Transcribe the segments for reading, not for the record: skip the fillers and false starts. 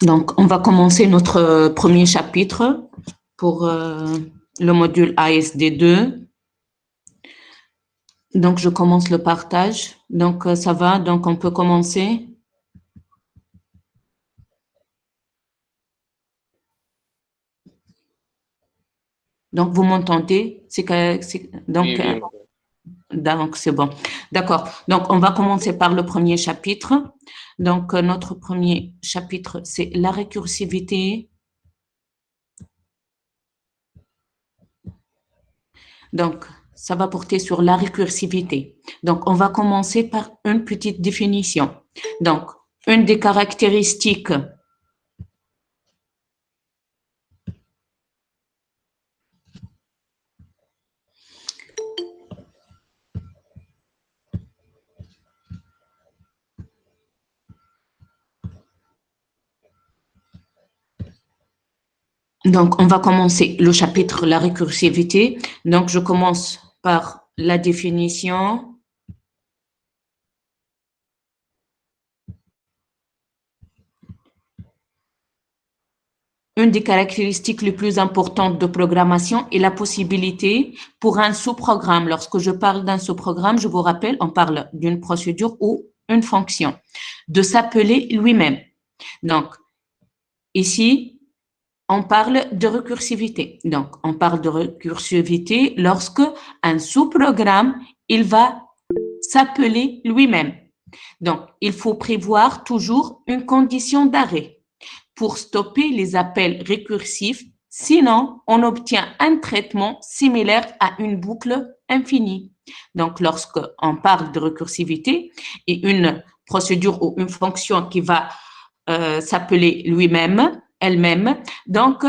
Donc, on va commencer notre premier chapitre pour le module ASD2. Donc, je commence le partage. Donc, ça va. Donc, on peut commencer. Donc, vous m'entendez? Donc, Oui, oui, donc, c'est bon. D'accord. Donc, on va commencer par le premier chapitre. Donc, notre premier chapitre, c'est la récursivité. Donc, ça va porter sur la récursivité. Donc, on va commencer par une petite définition. Donc, une des caractéristiques Donc, on va commencer le chapitre la récursivité. Donc, je commence par la définition. Une des caractéristiques les plus importantes de programmation est la possibilité pour un sous-programme. Lorsque je parle d'un sous-programme, je vous rappelle, on parle d'une procédure ou une fonction, de s'appeler lui-même. Donc, ici, on parle de récursivité. Donc, on parle de récursivité lorsque un sous-programme, il va s'appeler lui-même. Donc, il faut prévoir toujours une condition d'arrêt pour stopper les appels récursifs. Sinon, on obtient un traitement similaire à une boucle infinie. Donc, lorsqu'on parle de récursivité et une procédure ou une fonction qui va s'appeler lui-même, elle-même, donc,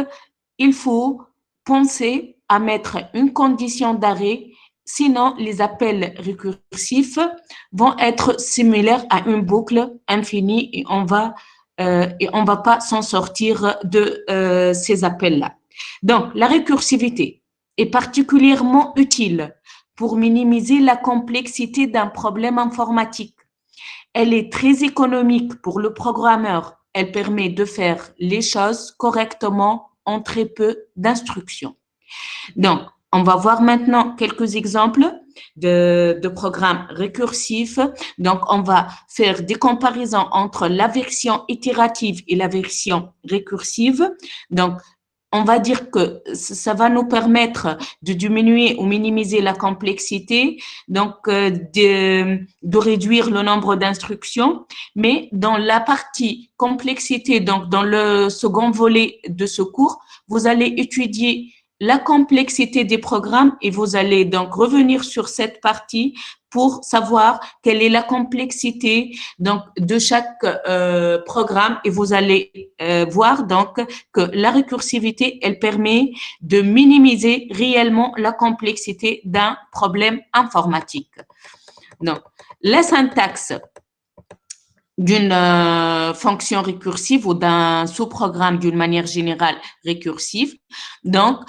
il faut penser à mettre une condition d'arrêt. Sinon, les appels récursifs vont être similaires à une boucle infinie et on va pas s'en sortir de ces appels-là. Donc, la récursivité est particulièrement utile pour minimiser la complexité d'un problème informatique. Elle est très économique pour le programmeur. Elle permet de faire les choses correctement en très peu d'instructions. Donc, on va voir maintenant quelques exemples de programmes récursifs. Donc, on va faire des comparaisons entre la version itérative et la version récursive. Donc, on va dire que ça va nous permettre de diminuer ou minimiser la complexité, donc de réduire le nombre d'instructions. Mais dans la partie complexité, donc dans le second volet de ce cours, vous allez étudier la complexité des programmes et vous allez donc revenir sur cette partie pour savoir quelle est la complexité donc de chaque programme et vous allez voir donc que la récursivité elle permet de minimiser réellement la complexité d'un problème informatique. Donc la syntaxe d'une fonction récursive ou d'un sous-programme d'une manière générale récursive. Donc,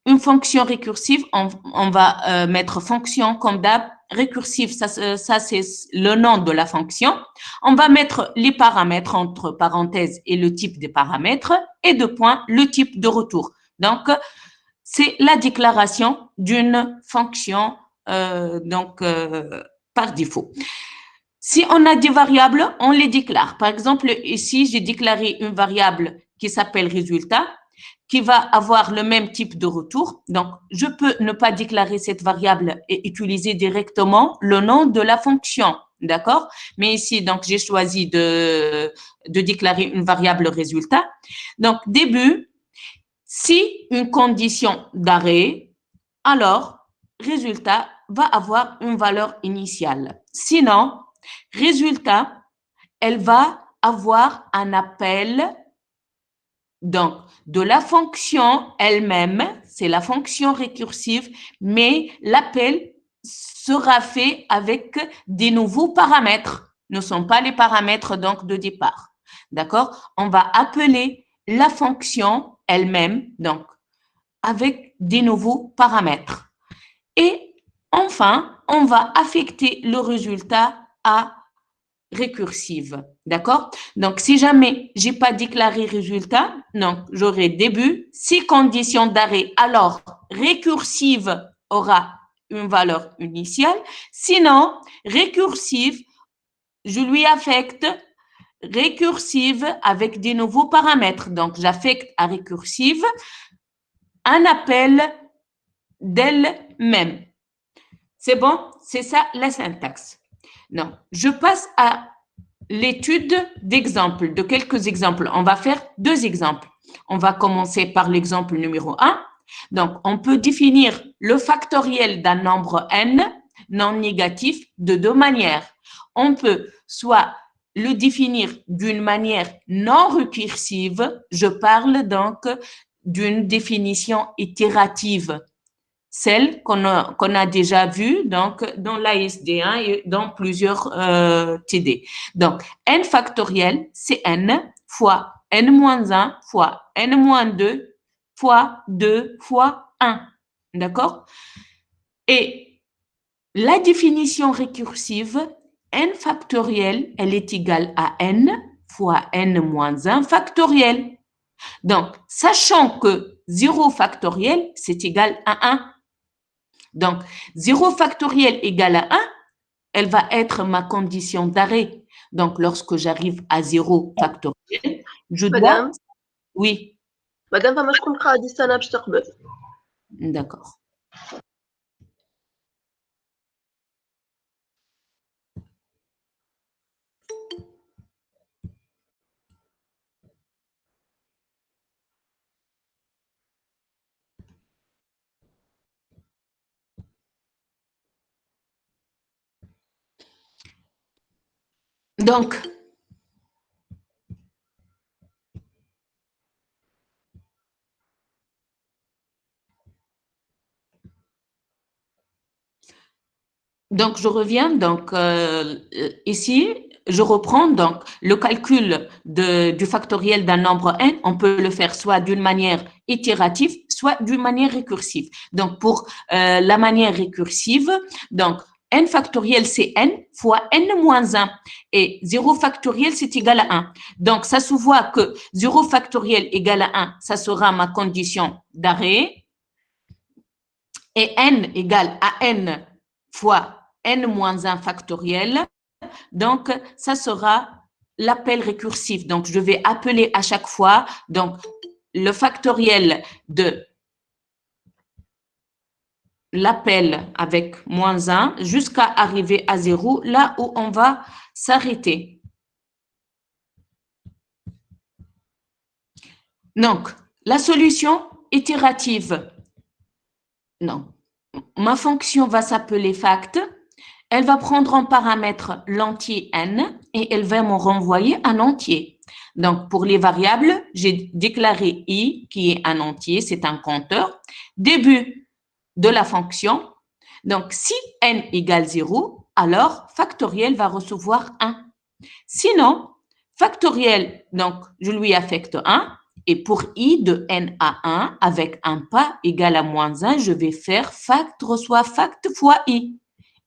une fonction récursive, on va mettre fonction comme d'hab. Récursive, ça c'est le nom de la fonction. On va mettre les paramètres entre parenthèses et le type des paramètres et deux points, le type de retour. Donc, c'est la déclaration d'une fonction par défaut. Si on a des variables, on les déclare. Par exemple, ici, j'ai déclaré une variable qui s'appelle résultat, qui va avoir le même type de retour. Donc, je peux ne pas déclarer cette variable et utiliser directement le nom de la fonction. D'accord? Mais ici, donc, j'ai choisi de déclarer une variable résultat. Donc, début, si une condition d'arrêt, alors résultat va avoir une valeur initiale. Sinon, résultat, elle va avoir un appel donc de la fonction elle-même, c'est la fonction récursive, mais l'appel sera fait avec des nouveaux paramètres. Ne sont pas les paramètres donc de départ. D'accord? On va appeler la fonction elle-même donc avec des nouveaux paramètres. Et enfin, on va affecter le résultat à récursive. D'accord? Donc, si jamais j'ai pas déclaré résultat, donc j'aurai début, si conditions d'arrêt, alors récursive aura une valeur initiale. Sinon, récursive, je lui affecte récursive avec des nouveaux paramètres. Donc, j'affecte à récursive un appel d'elle-même. C'est bon? C'est ça la syntaxe. Non, je passe à l'étude d'exemples, de quelques exemples. On va faire 2 exemples. On va commencer par l'exemple numéro 1. Donc, on peut définir le factoriel d'un nombre n non négatif de 2 manières. On peut soit le définir d'une manière non récursive, je parle donc d'une définition itérative, celle qu'on a déjà vue donc dans l'ASD1 et dans plusieurs TD. Donc, n factoriel, c'est n fois n-1 fois n-2 fois 2 fois 1. D'accord? Et la définition récursive, n factoriel, elle est égale à n fois n-1 factoriel. Donc, sachant que 0 factoriel, c'est égal à 1. Donc, 0 factoriel égale à 1, elle va être ma condition d'arrêt. Donc, lorsque j'arrive à 0 factoriel, je dois… Madame, Oui, Madame, فما شكون قاعد يستنى باش تقبل؟ d'accord. Donc, je reviens. Donc, ici, je reprends donc le calcul du factoriel d'un nombre n. On peut le faire soit d'une manière itérative, soit d'une manière récursive. Donc, pour la manière récursive, donc n factoriel, c'est n fois n moins 1. Et 0 factoriel, c'est égal à 1. Donc, ça se voit que 0 factoriel égale à 1, ça sera ma condition d'arrêt. Et n égale à n fois n-1 factoriel. Donc, ça sera l'appel récursif. Donc, je vais appeler à chaque fois donc, le factoriel de l'appel avec moins 1 jusqu'à arriver à 0, là où on va s'arrêter. Donc, la solution itérative. Non. Ma fonction va s'appeler fact. Elle va prendre en paramètre l'entier n et elle va me renvoyer un entier. Donc, pour les variables, j'ai déclaré i qui est un entier, c'est un compteur. Début de la fonction. Donc, si n égale 0, alors factoriel va recevoir 1. Sinon, factoriel, donc je lui affecte 1. Et pour i de n à 1, avec un pas égal à moins 1, je vais faire fact reçoit fact fois i.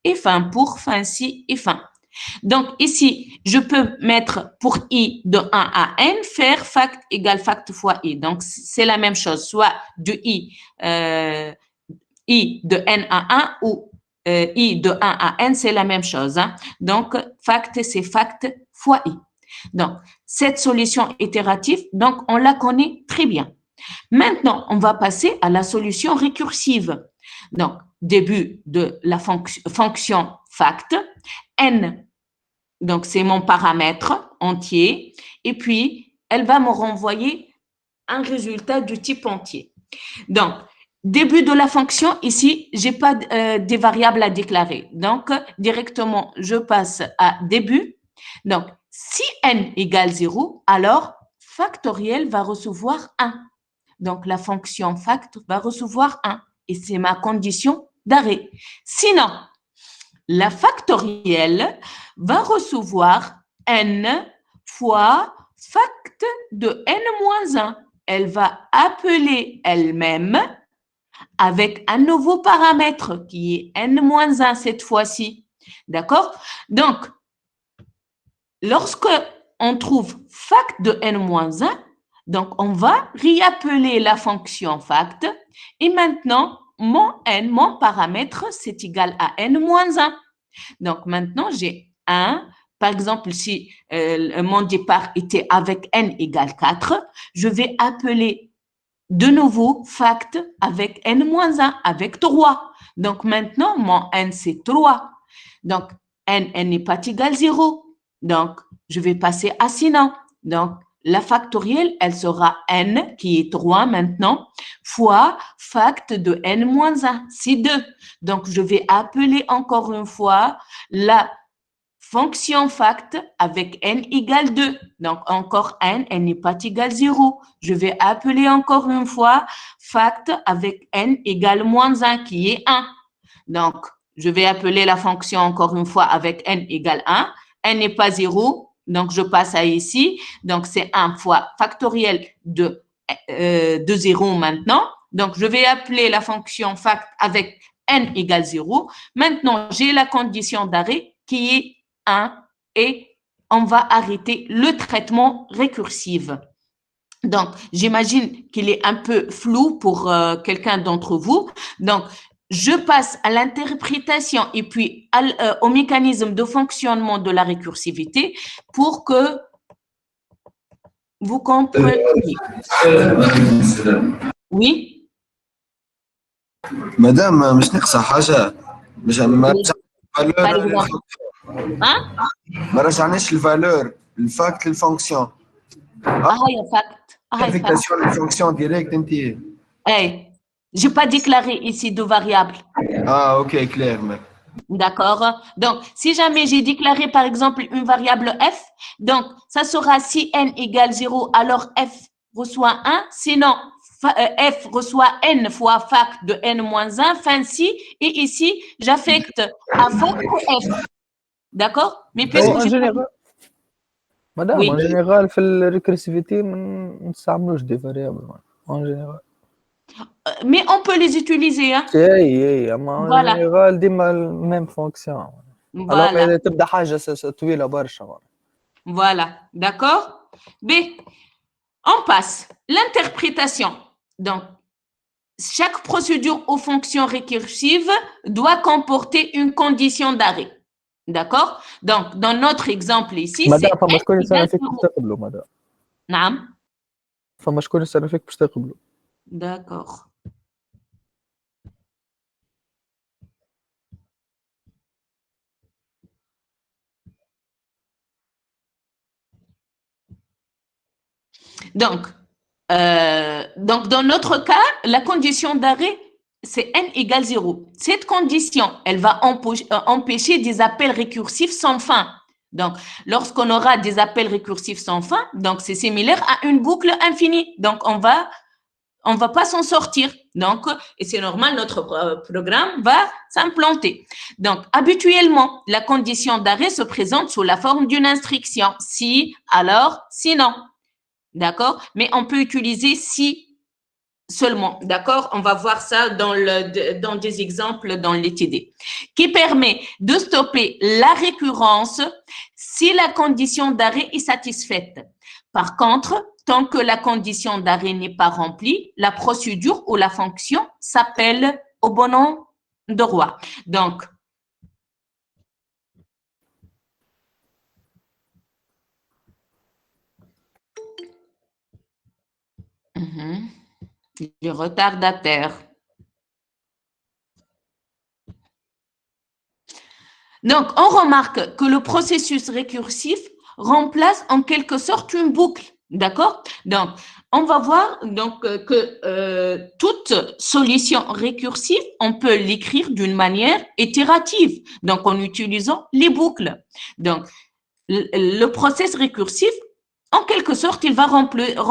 Et fin pour fin si et fin. Donc ici, je peux mettre pour i de 1 à n, faire fact égale fact fois i. Donc c'est la même chose, soit de i de n à 1 ou i de 1 à n, c'est la même chose. Hein. Donc fact, c'est fact fois i. Donc cette solution itérative, donc on la connaît très bien. Maintenant, on va passer à la solution récursive. Donc, début de la fonction fact, n, donc c'est mon paramètre entier, et puis elle va me renvoyer un résultat du type entier. Donc, début de la fonction, ici, j'ai pas des variables à déclarer. Donc, directement, je passe à début. Donc, si n égale 0, alors factoriel va recevoir 1. Donc, la fonction fact va recevoir 1 et c'est ma condition d'arrêt. Sinon, la factorielle va recevoir n fois fact de n-1. Elle va appeler elle-même avec un nouveau paramètre qui est n-1 cette fois-ci. D'accord? Donc, lorsque on trouve fact de n-1, donc on va réappeler la fonction fact et maintenant mon n, mon paramètre, c'est égal à n-1. Donc maintenant j'ai 1. Par exemple, si mon départ était avec n égale 4, je vais appeler de nouveau fact avec n-1, avec 3. Donc maintenant, mon n, c'est 3. Donc, n n'est pas égal 0. Donc, je vais passer à sinon. Donc, la factorielle, elle sera n, qui est 3 maintenant, fois fact de n-1, c'est 2. Donc, je vais appeler encore une fois la fonction fact avec n égale 2. Donc, encore n n'est pas égal 0. Je vais appeler encore une fois fact avec n égale moins 1, qui est 1. Donc, je vais appeler la fonction encore une fois avec n égale 1. n n'est pas 0, donc je passe à ici. Donc, c'est 1 fois factoriel de 0 maintenant. Donc, je vais appeler la fonction fact avec n égale 0. Maintenant, j'ai la condition d'arrêt qui est 1 et on va arrêter le traitement récursif. Donc, j'imagine qu'il est un peu flou pour quelqu'un d'entre vous. Donc, je passe à l'interprétation et puis au mécanisme de fonctionnement de la récursivité pour que vous compreniez. Oui? مدام مش ناقصة حاجة ما Par exemple. Hein? ما رجعناش الفالور الفاكت للفونكسيون هي fact. ابليكاسيون للفونكسيون ديريكت انت Hey, j'ai pas déclaré ici de variable. ok, clair. D'accord. Donc, si jamais j'ai déclaré, par exemple, une variable f, donc, ça sera si n égale 0, alors f reçoit 1. Sinon, f reçoit n fois fact de n-1, fin si, et ici, j'affecte à fact f. D'accord? Mais puisque en général, madame, oui. En général, في الريكرسيفيتي ما نستعملوش دي فاريابل en général. Mais on peut les utiliser, hein? en général ديما même fonction. Voilà. Alors تبدا حاجه طويله برشا. Voilà, d'accord? B, on passe. L'interprétation. Donc, chaque procédure aux fonctions récursives doit comporter une condition d'arrêt. D'accord? Donc, dans notre exemple ici, madame, c'est... فما شكون يتصرف فيك باش تقبلوا madame. نعم. فما شكون يتصرف فيك باش تقبلوا. D'accord. Donc, dans notre cas, la condition d'arrêt, c'est n égale 0. Cette condition, elle va empêcher des appels récursifs sans fin. Donc, lorsqu'on aura des appels récursifs sans fin, donc c'est similaire à une boucle infinie. Donc, on va pas s'en sortir. Donc, et c'est normal, notre programme va s'implanter. Donc, habituellement, la condition d'arrêt se présente sous la forme d'une instruction. Si, alors, sinon. D'accord? Mais on peut utiliser si seulement. D'accord? On va voir ça dans des exemples dans les TD. Qui permet de stopper la récurrence si la condition d'arrêt est satisfaite. Par contre, tant que la condition d'arrêt n'est pas remplie, la procédure ou la fonction s'appelle au bon nom de roi. Donc, le retardataire. Donc, on remarque que le processus récursif remplace en quelque sorte une boucle. D'accord? Donc, on va voir donc, que toute solution récursive, on peut l'écrire d'une manière itérative, donc en utilisant les boucles. Donc, le processus récursif, en quelque sorte, il va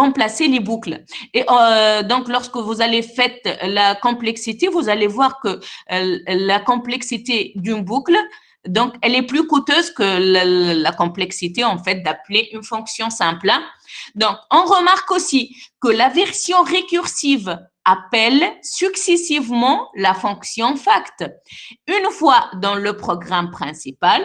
remplacer les boucles. Et donc, lorsque vous allez faire la complexité, vous allez voir que la complexité d'une boucle, donc, elle est plus coûteuse que la complexité, en fait, d'appeler une fonction simple. Donc, on remarque aussi que la version récursive appelle successivement la fonction fact. Une fois dans le programme principal,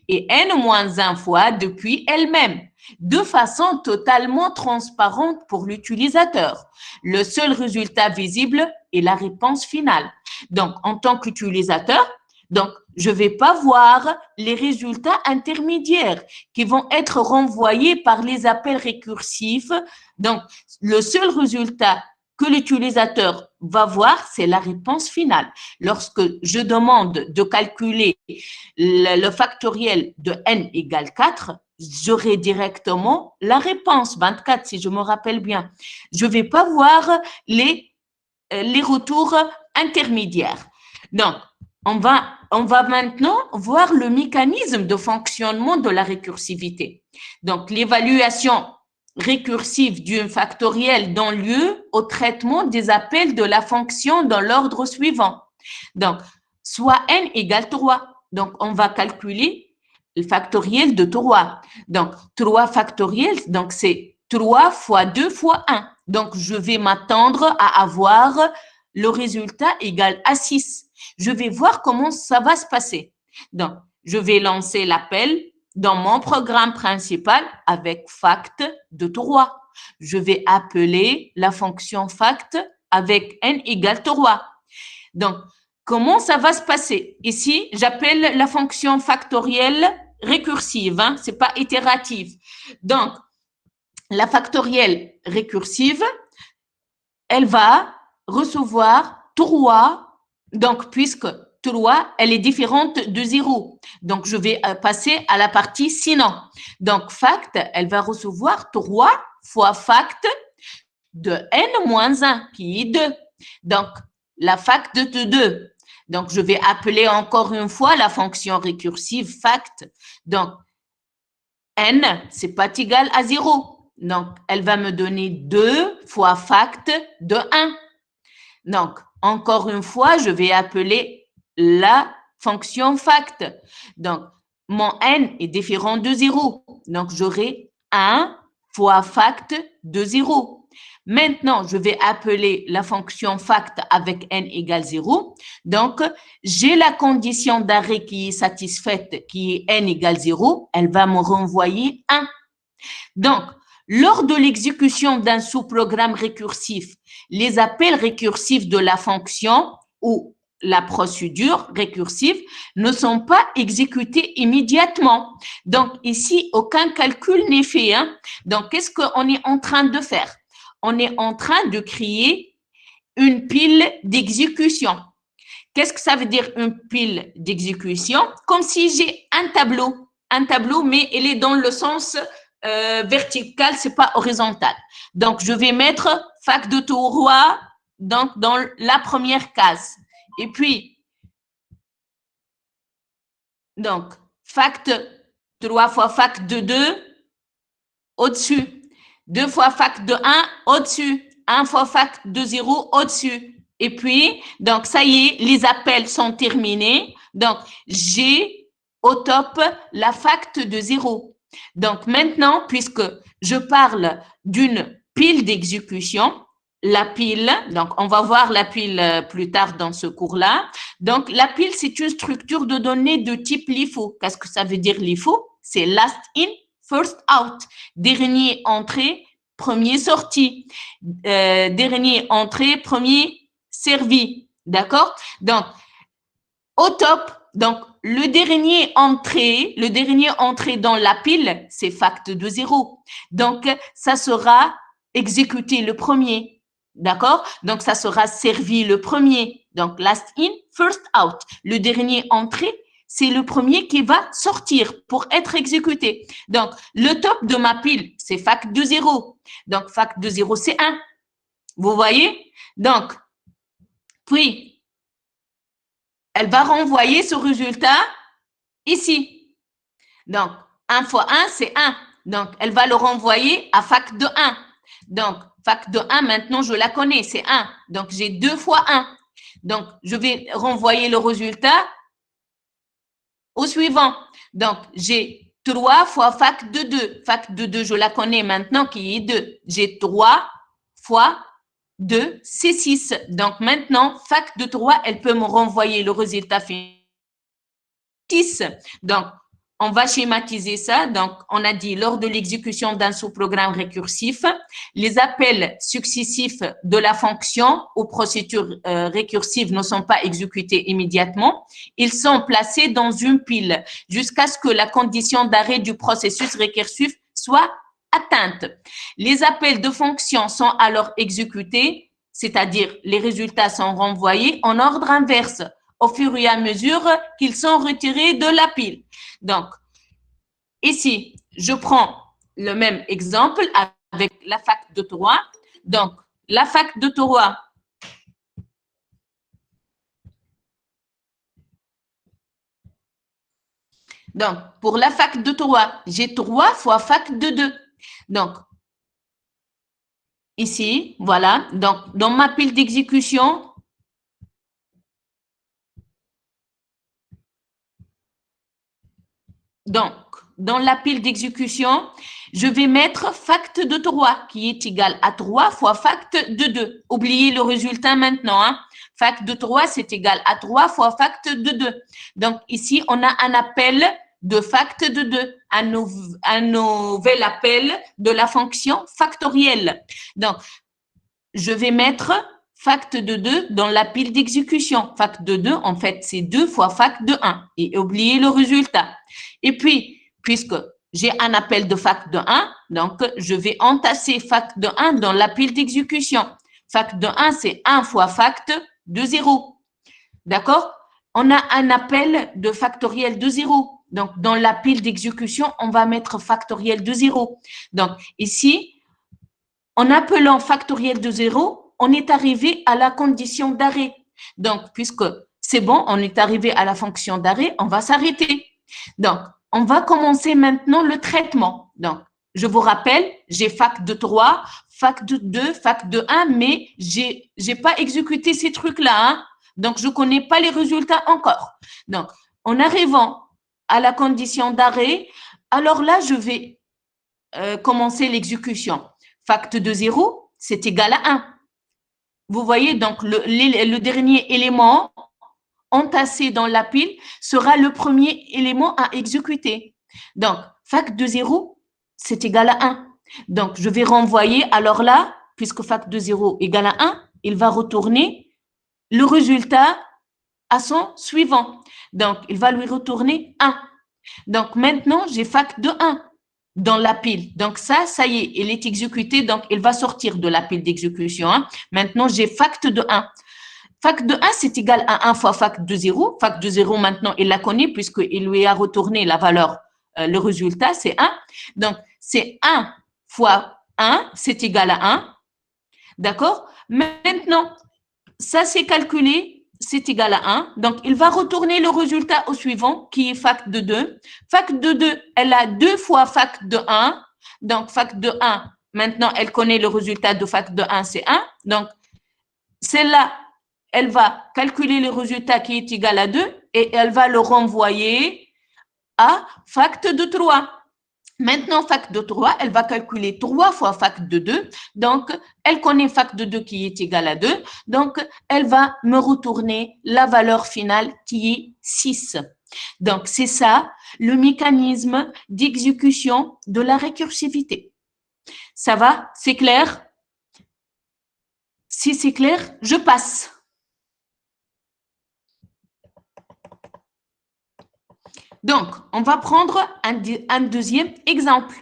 et n-1 fois depuis elle-même, de façon totalement transparente pour l'utilisateur. Le seul résultat visible est la réponse finale. Donc, en tant qu'utilisateur, donc, je ne vais pas voir les résultats intermédiaires qui vont être renvoyés par les appels récursifs. Donc, le seul résultat que l'utilisateur va voir, c'est la réponse finale. Lorsque je demande de calculer le factoriel de n égale 4, j'aurai directement la réponse 24, si je me rappelle bien. Je ne vais pas voir les retours intermédiaires. Donc, on va maintenant voir le mécanisme de fonctionnement de la récursivité. Donc, l'évaluation récursive d'une factorielle donne lieu au traitement des appels de la fonction dans l'ordre suivant. Donc, soit n égale 3. Donc, on va calculer le factoriel de 3. Donc, 3 factoriel, donc c'est 3 fois 2 fois 1. Donc, je vais m'attendre à avoir le résultat égal à 6. Je vais voir comment ça va se passer. Donc, je vais lancer l'appel dans mon programme principal avec fact de 3. Je vais appeler la fonction fact avec n égale 3. Donc, comment ça va se passer? Ici, j'appelle la fonction factorielle récursive, hein, c'est pas itérative. Donc, la factorielle récursive, elle va recevoir 3, donc puisque 3, elle est différente de 0. Donc, je vais passer à la partie sinon. Donc, fact, elle va recevoir 3 fois fact de n-1, qui est 2. Donc, la fact de 2. Donc, je vais appeler encore une fois la fonction récursive fact. Donc, n, c'est pas égal à 0. Donc, elle va me donner 2 fois fact de 1. Donc, encore une fois, je vais appeler la fonction fact. Donc, mon n est différent de 0. Donc, j'aurai 1 fois fact de 0. Maintenant, je vais appeler la fonction fact avec n égale 0. Donc, j'ai la condition d'arrêt qui est satisfaite, qui est n égale 0. Elle va me renvoyer 1. Donc, lors de l'exécution d'un sous-programme récursif, les appels récursifs de la fonction ou la procédure récursive ne sont pas exécutés immédiatement. Donc, ici, aucun calcul n'est fait. Hein? Donc, qu'est-ce qu'on est en train de faire? On est en train de créer une pile d'exécution. Qu'est-ce que ça veut dire une pile d'exécution? Comme si j'ai un tableau, mais il est dans le sens vertical, c'est pas horizontal. Donc, je vais mettre fac de 3 donc, dans la première case. Et puis, donc, fact 3 fois fac de 2 au-dessus. 2 fois fac de 1 au-dessus. 1 fois fac de 0 au-dessus. Et puis, donc, ça y est, les appels sont terminés. Donc, j'ai au top la fact de 0. Donc, maintenant, puisque je parle d'une pile d'exécution, la pile, donc on va voir la pile plus tard dans ce cours-là. Donc, la pile, c'est une structure de données de type LIFO. Qu'est-ce que ça veut dire LIFO? C'est last in, first out. Dernier entrée, premier sorti. Dernier entrée, premier servi. D'accord? Donc, au top, donc, le dernier entrée dans la pile, c'est fact de 0. Donc, ça sera exécuté le premier. D'accord? Donc, ça sera servi le premier. Donc, last in, first out. Le dernier entrée, c'est le premier qui va sortir pour être exécuté. Donc, le top de ma pile, c'est fact de 0. Donc, fact de 0, c'est 1. Vous voyez? Donc, puis, elle va renvoyer ce résultat ici. Donc, 1 fois 1, c'est 1. Donc, elle va le renvoyer à fac de 1. Donc, fac de 1, maintenant, je la connais, c'est 1. Donc, j'ai 2 fois 1. Donc, je vais renvoyer le résultat au suivant. Donc, j'ai 3 fois fac de 2. Fac de 2, je la connais maintenant, qui est 2. J'ai 3 fois 2, c'est 6. Donc, maintenant, fac de 3, elle peut me renvoyer le résultat final. 6. Donc, on va schématiser ça. Donc, on a dit, lors de l'exécution d'un sous-programme récursif, les appels successifs de la fonction aux procédures récursives ne sont pas exécutés immédiatement. Ils sont placés dans une pile jusqu'à ce que la condition d'arrêt du processus récursif soit atteinte. Les appels de fonction sont alors exécutés, c'est-à-dire les résultats sont renvoyés en ordre inverse au fur et à mesure qu'ils sont retirés de la pile. Donc, ici, je prends le même exemple avec la fac de 3. Donc, la fac de 3, donc, pour la fac de 3, j'ai 3 fois fac de 2. Donc, ici, voilà. Donc, dans ma pile d'exécution, donc, dans la pile d'exécution, je vais mettre fact de 3 qui est égal à 3 fois fact de 2. Oubliez le résultat maintenant. Hein. Fact de 3, c'est égal à 3 fois fact de 2. Donc, ici, on a un appel de fact de 2, un nouvel appel de la fonction factorielle. Donc, je vais mettre fact de 2 dans la pile d'exécution. Fact de 2, en fait, c'est 2 fois fact de 1. Et oubliez le résultat. Et puis, puisque j'ai un appel de fac de 1, donc je vais entasser fac de 1 dans la pile d'exécution. Fac de 1, c'est 1 fois fact de 0. D'accord? On a un appel de factoriel de 0. Donc, dans la pile d'exécution, on va mettre factoriel de 0. Donc, ici, en appelant factoriel de 0, on est arrivé à la condition d'arrêt. Donc, puisque c'est bon, on est arrivé à la fonction d'arrêt, on va s'arrêter. Donc, on va commencer maintenant le traitement. Donc, je vous rappelle, j'ai fac de 3, fac de 2, fac de 1, mais j'ai pas exécuté ces trucs-là. Hein? Donc, je connais pas les résultats encore. Donc, en arrivant à la condition d'arrêt, alors là, je vais commencer l'exécution. Fact de 0, c'est égal à 1. Vous voyez, donc, le dernier élément entassé dans la pile sera le premier élément à exécuter. Donc, fac de 0, c'est égal à 1. Donc, je vais renvoyer, alors là, puisque fac de 0 égale à 1, il va retourner le résultat à son suivant. Donc, il va lui retourner 1. Donc, maintenant, j'ai fac de 1 dans la pile. Donc, ça y est, il est exécuté, donc il va sortir de la pile d'exécution. Hein. Maintenant, j'ai fact de 1. Fac de 1, c'est égal à 1 fois fac de 0. Fac de 0, maintenant, il la connaît puisqu'il lui a retourné la valeur, le résultat, c'est 1. Donc, c'est 1 fois 1, c'est égal à 1. D'accord? Maintenant, ça, c'est calculé, c'est égal à 1. Donc, il va retourner le résultat au suivant, qui est fac de 2. Fac de 2, elle a 2 fois fac de 1. Donc, fac de 1, maintenant, elle connaît le résultat de fac de 1, c'est 1. Donc, celle-là, elle va calculer le résultat qui est égal à 2 et elle va le renvoyer à fac de 3. Maintenant, fac de 3, elle va calculer 3 fois fac de 2. Donc, elle connaît fac de 2 qui est égal à 2. Donc, elle va me retourner la valeur finale qui est 6. Donc, c'est ça le mécanisme d'exécution de la récursivité. Ça va? C'est clair? Si c'est clair, je passe. Donc, on va prendre un deuxième exemple.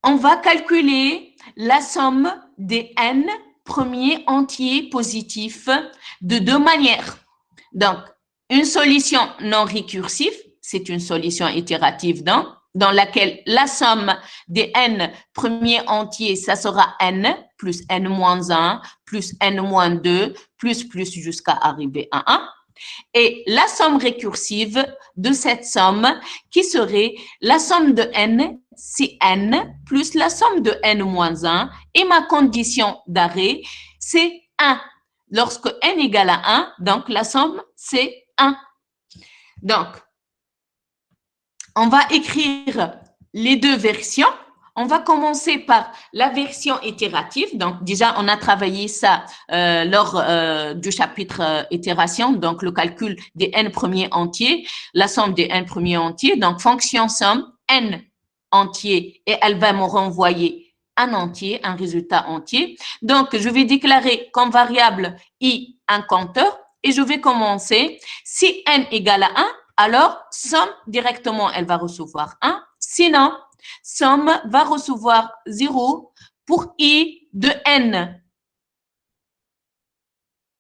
On va calculer la somme des n premiers entiers positifs de deux manières. Donc, une solution non récursive, c'est une solution itérative dans laquelle la somme des n premiers entiers, ça sera n plus n moins 1, plus n moins 2, plus jusqu'à arriver à 1. Et la somme récursive de cette somme qui serait la somme de n, c'est n, plus la somme de n moins 1. Et ma condition d'arrêt, c'est 1. Lorsque n égale à 1, donc la somme, c'est 1. Donc, on va écrire les deux versions. on va commencer par la version itérative. Donc, déjà, on a travaillé ça lors du chapitre itération, donc le calcul des n premiers entiers, la somme des n premiers entiers. Donc, fonction somme, n entier, et elle va me renvoyer un entier, un résultat entier. Donc, je vais déclarer comme variable i un compteur et je vais commencer. Si n égale à 1, alors somme directement, elle va recevoir 1. Sinon, somme va recevoir 0 pour i de n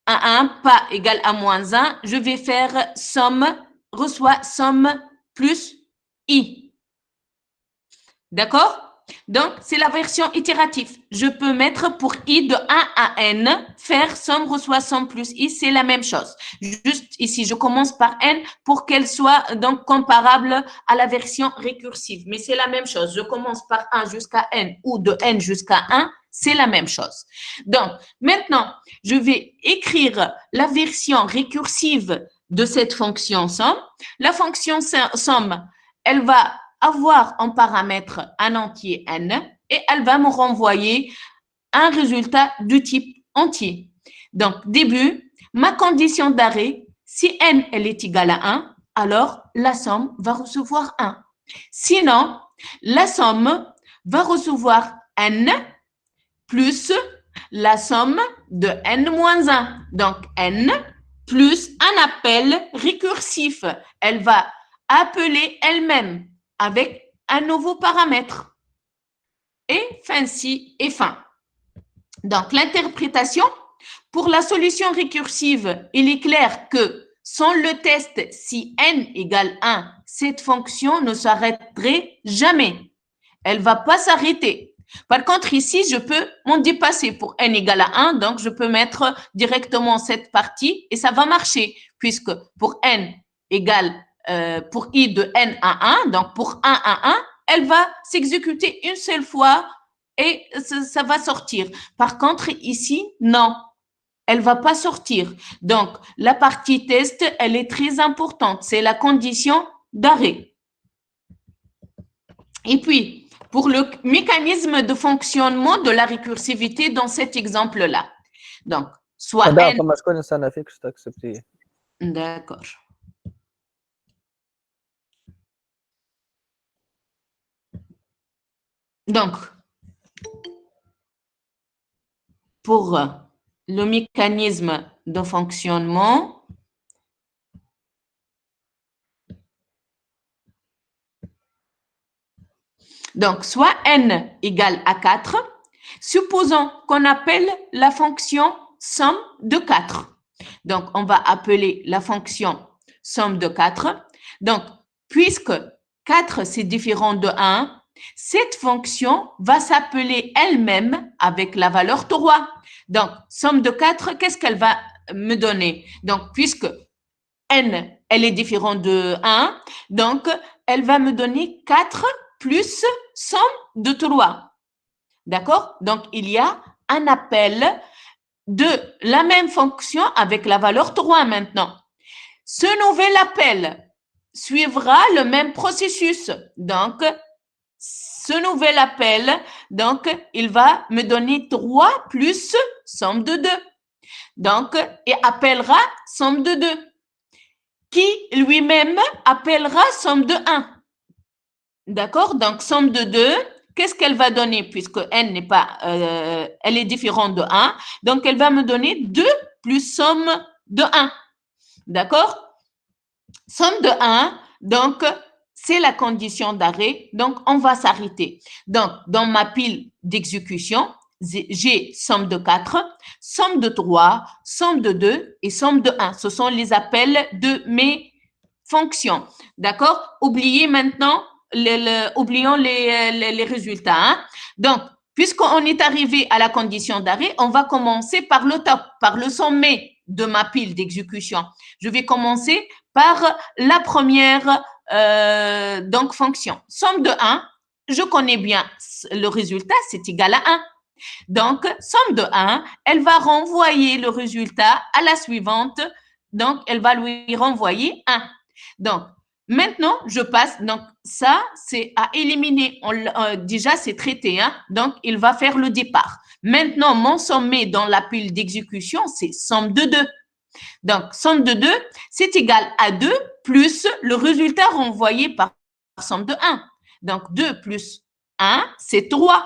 à 1, pas égal à moins 1. Je vais faire somme, reçoit somme plus i. D'accord? Donc, c'est la version itérative. Je peux mettre pour i de 1 à n, faire somme reçoit somme plus i, c'est la même chose. Juste ici, je commence par n pour qu'elle soit donc comparable à la version récursive. Mais c'est la même chose. Je commence par 1 jusqu'à n ou de n jusqu'à 1, c'est la même chose. Donc, maintenant, je vais écrire la version récursive de cette fonction somme. La fonction somme, elle va avoir en paramètre un entier n et elle va me renvoyer un résultat du type entier. Donc, début, ma condition d'arrêt, si n elle est égale à 1, alors la somme va recevoir 1. Sinon, la somme va recevoir n plus la somme de n moins 1. Donc, n plus un appel récursif. Elle va appeler elle-même avec un nouveau paramètre. Et fin-ci et fin. Donc, l'interprétation, pour la solution récursive, il est clair que sans le test, si n égale 1, cette fonction ne s'arrêterait jamais. Elle ne va pas s'arrêter. Par contre, ici, je peux m'en dépasser pour n égale à 1, donc je peux mettre directement cette partie et ça va marcher, puisque pour n égale pour i de n à 1, donc pour 1 à 1, elle va s'exécuter une seule fois et ça va sortir. Par contre, ici, non, elle ne va pas sortir. Donc, la partie test, elle est très importante. C'est la condition d'arrêt. Et puis, pour le mécanisme de fonctionnement de la récursivité dans cet exemple-là. Donc, soit n... D'accord. Donc, pour le mécanisme de fonctionnement, donc soit n égale à 4, supposons qu'on appelle la fonction somme de 4. Donc, on va appeler la fonction somme de 4. Donc, puisque 4, c'est différent de 1, cette fonction va s'appeler elle-même avec la valeur 3. Donc, somme de 4, qu'est-ce qu'elle va me donner? Donc, puisque n, elle est différente de 1, donc, elle va me donner 4 plus somme de 3. D'accord? Donc, il y a un appel de la même fonction avec la valeur 3 maintenant. Ce nouvel appel suivra le même processus. Donc, ce nouvel appel, donc, il va me donner 3 plus somme de 2. Donc, et appellera somme de 2, qui lui-même appellera somme de 1. D'accord? Donc, somme de 2, qu'est-ce qu'elle va donner puisque n n'est pas, elle est différente de 1. Donc, elle va me donner 2 plus somme de 1. D'accord? Somme de 1, donc, c'est la condition d'arrêt. Donc, on va s'arrêter. Donc, dans ma pile d'exécution, j'ai somme de 4, somme de 3, somme de 2 et somme de 1. Ce sont les appels de mes fonctions. D'accord? Oubliez maintenant, oublions les résultats. Hein? Donc, puisqu'on est arrivé à la condition d'arrêt, on va commencer par le top, par le sommet de ma pile d'exécution. Je vais commencer par la première donc fonction. Somme de 1, je connais bien le résultat, c'est égal à 1. Donc, somme de 1, elle va renvoyer le résultat à la suivante. Donc, elle va lui renvoyer 1. Donc, Maintenant, je passe. Donc, ça, c'est à éliminer. Déjà, c'est traité. Hein? Donc, il va faire le départ. Maintenant, mon sommet dans la pile d'exécution, c'est somme de 2. Donc, somme de 2, c'est égal à 2 plus le résultat renvoyé par somme de 1. Donc, 2 plus 1, c'est 3.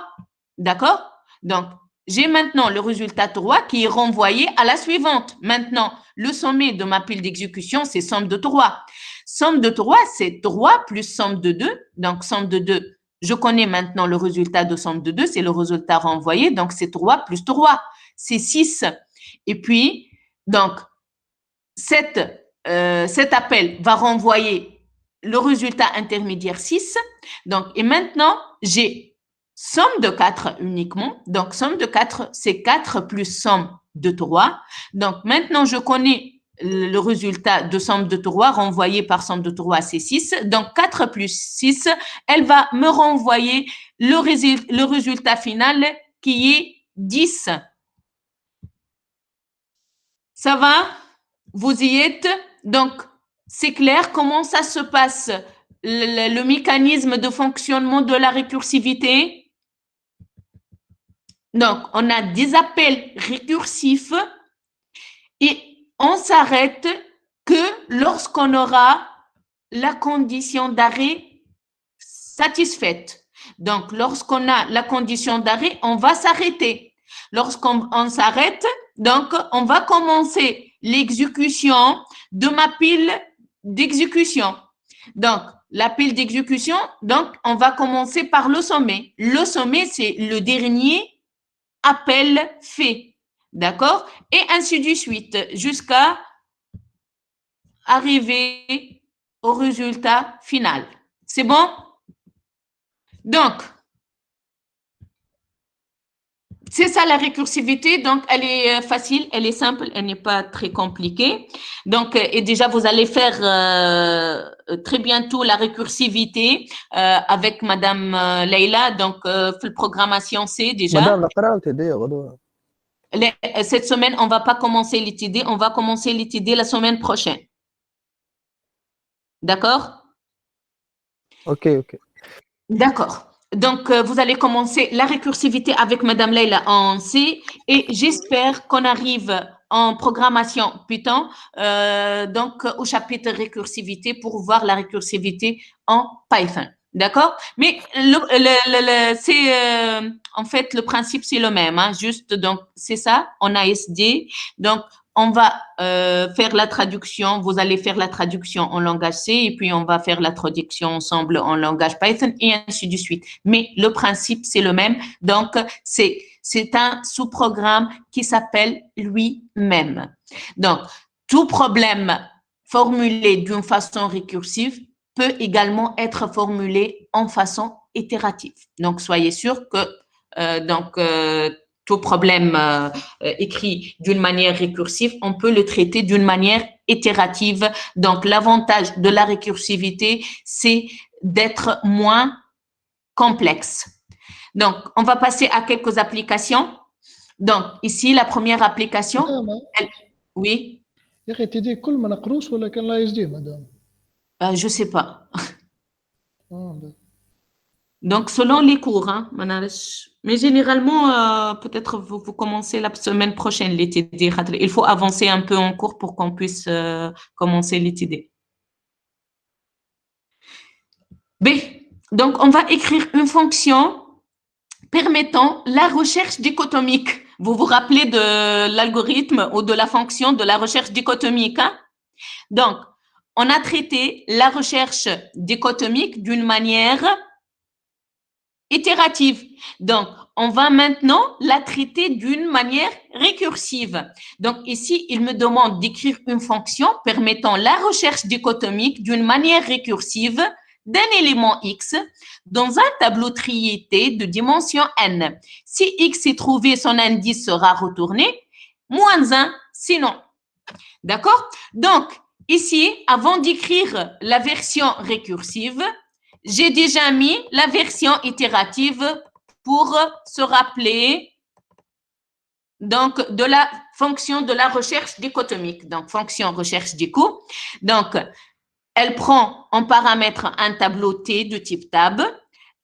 D'accord? Donc, j'ai maintenant le résultat 3 qui est renvoyé à la suivante. Maintenant, le sommet de ma pile d'exécution, c'est somme de 3. Somme de 3, c'est 3 plus somme de 2. Donc, somme de 2, je connais maintenant le résultat de somme de 2, c'est le résultat renvoyé. Donc, c'est 3 plus 3, c'est 6. Et puis, donc, cet appel va renvoyer le résultat intermédiaire 6. Donc, et maintenant, j'ai somme de 4 uniquement. Donc, somme de 4, c'est 4 plus somme de 3. Donc, maintenant, je connais le résultat de somme de 3 renvoyé par somme de 3, c'est 6. Donc, 4 plus 6, elle va me renvoyer le résultat final qui est 10. Ça va? Vous y êtes? Donc, c'est clair comment ça se passe, le mécanisme de fonctionnement de la récursivité? Donc, on a des appels récursifs et on s'arrête que lorsqu'on aura la condition d'arrêt satisfaite. Donc, lorsqu'on a la condition d'arrêt, on va s'arrêter. Lorsqu'on s'arrête, donc, on va commencer l'exécution de ma pile d'exécution. Donc, la pile d'exécution, donc, on va commencer par le sommet. Le sommet, c'est le dernier appel fait. D'accord? Et ainsi de suite, jusqu'à arriver au résultat final. C'est bon? Donc, c'est ça la récursivité. Donc, elle est facile, elle est simple, elle n'est pas très compliquée. Donc, et déjà, vous allez faire très bientôt la récursivité avec Madame Leïla. Donc, la programmation C déjà. مدام القراءة وتدي غدوة. Cette semaine, on ne va pas commencer l'étudier, on va commencer l'étudier la semaine prochaine. D'accord? Ok. D'accord. Donc, vous allez commencer la récursivité avec Madame Leïla en C et j'espère qu'on arrive en programmation Python, donc au chapitre récursivité pour voir la récursivité en Python. D'accord? Mais c'est en fait le principe c'est le même, hein, juste donc c'est ça, on a SD, donc on va faire la traduction, vous allez faire la traduction en langage C et puis on va faire la traduction ensemble en langage Python et ainsi de suite. Mais le principe, c'est le même. Donc, c'est un sous-programme qui s'appelle lui-même. Donc, tout problème formulé d'une façon récursive peut également être formulé en façon itérative. Donc, soyez sûr que tout problème écrit d'une manière récursive, on peut le traiter d'une manière itérative. Donc, l'avantage de la récursivité, c'est d'être moins complexe. Donc, on va passer à quelques applications. Donc, ici, la première application. Oui. يا اخي تي دي كل ما نقروش ولا كان لا اس دي مدام؟ Je ne sais pas. Donc, selon les cours, hein, mais généralement, peut-être vous commencez la semaine prochaine l'étude. Il faut avancer un peu en cours pour qu'on puisse commencer l'étude. B. Donc, on va écrire une fonction permettant la recherche dichotomique. Vous vous rappelez de l'algorithme ou de la fonction de la recherche dichotomique, hein? Donc, on a traité la recherche dichotomique d'une manière itérative. Donc, on va maintenant la traiter d'une manière récursive. Donc, ici, il me demande d'écrire une fonction permettant la recherche dichotomique d'une manière récursive d'un élément X dans un tableau triété de dimension N. Si X est trouvé, son indice sera retourné, -1, sinon. D'accord? Donc, ici, avant d'écrire la version récursive, j'ai déjà mis la version itérative pour se rappeler donc de la fonction de la recherche dichotomique. Donc, fonction recherche dicho. Donc, elle prend en paramètre un tableau T de type tab,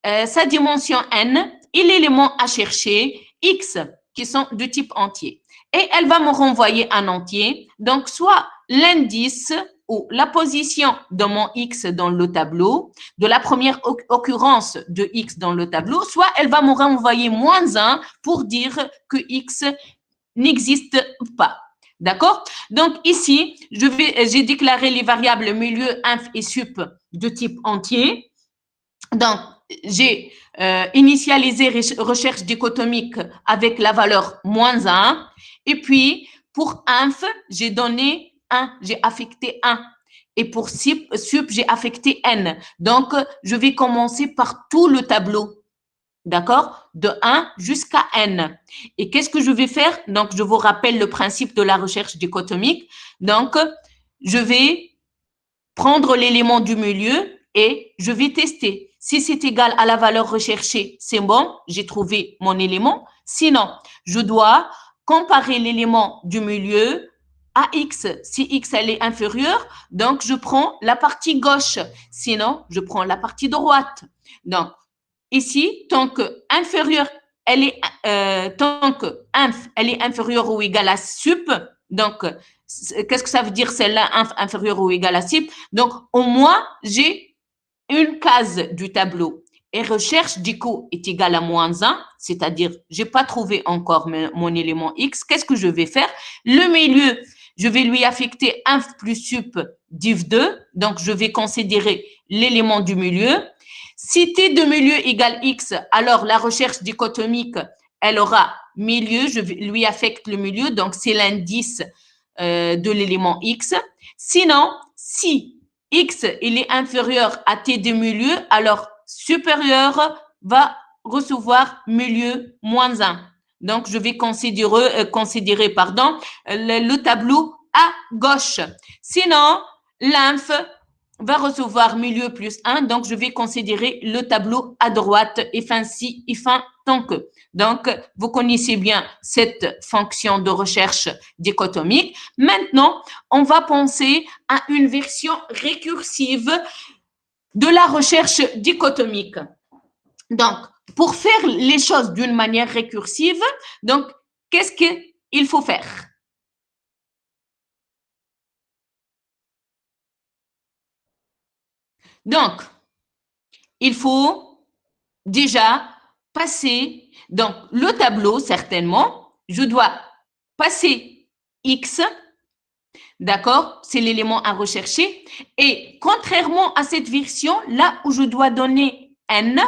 sa dimension n et l'élément à chercher x qui sont de type entier. Et elle va me renvoyer un entier, donc soit l'indice ou la position de mon x dans le tableau, de la première occurrence de x dans le tableau, soit elle va me renvoyer -1 pour dire que x n'existe pas. D'accord? Donc ici, j'ai déclaré les variables milieu, inf et sup de type entier. Donc, j'ai initialisé recherche dichotomique avec la valeur -1. Et puis, pour inf, j'ai donné 1, j'ai affecté 1. Et pour sup, j'ai affecté n. Donc, je vais commencer par tout le tableau. D'accord? De 1 jusqu'à n. Et qu'est-ce que je vais faire? Donc, je vous rappelle le principe de la recherche dichotomique. Donc, je vais prendre l'élément du milieu et je vais tester. Si c'est égal à la valeur recherchée, c'est bon, j'ai trouvé mon élément. Sinon, je dois comparer l'élément du milieu à x. Si x elle est inférieure, donc je prends la partie gauche. Sinon, je prends la partie droite. Donc, ici, tant que inférieure, tant que inf, elle est inférieure ou égale à sup, donc qu'est-ce que ça veut dire celle-là, inf inférieure ou égale à sup? Donc, au moins, j'ai une case du tableau. Et recherche dico est égale à -1, c'est-à-dire, je n'ai pas trouvé encore mon élément x. Qu'est-ce que je vais faire? Le milieu, je vais lui affecter inf plus sup div2. Donc, je vais considérer l'élément du milieu. Si t de milieu égale x, alors la recherche dichotomique, elle aura milieu, je lui affecte le milieu, donc c'est l'indice de l'élément x. Sinon, si x il est inférieur à t de milieu, alors supérieur va recevoir milieu -1. Donc, je vais considérer le tableau à gauche. Sinon, l'inf va recevoir milieu +1, donc je vais considérer le tableau à droite, et fin si, et fin tant que. Donc, vous connaissez bien cette fonction de recherche dichotomique. Maintenant, on va penser à une version récursive de la recherche dichotomique. Donc, pour faire les choses d'une manière récursive, donc, qu'est-ce qu'il faut faire? Donc, il faut déjà passer, donc le tableau, certainement, je dois passer x, d'accord, c'est l'élément à rechercher, et contrairement à cette version, là où je dois donner n,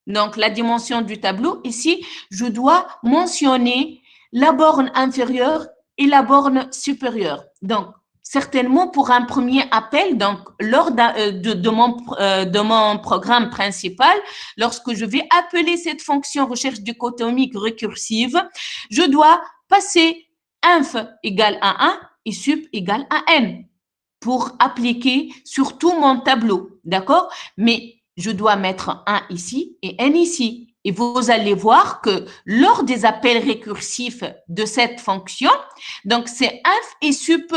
donc la dimension du tableau, ici, je dois mentionner la borne inférieure et la borne supérieure. Donc, certainement pour un premier appel, donc lors de mon programme principal, lorsque je vais appeler cette fonction recherche dichotomique récursive, je dois passer inf égale à 1 et sup égale à n pour appliquer sur tout mon tableau, d'accord? Mais je dois mettre 1 ici et n ici. Et vous allez voir que lors des appels récursifs de cette fonction, donc c'est inf et sup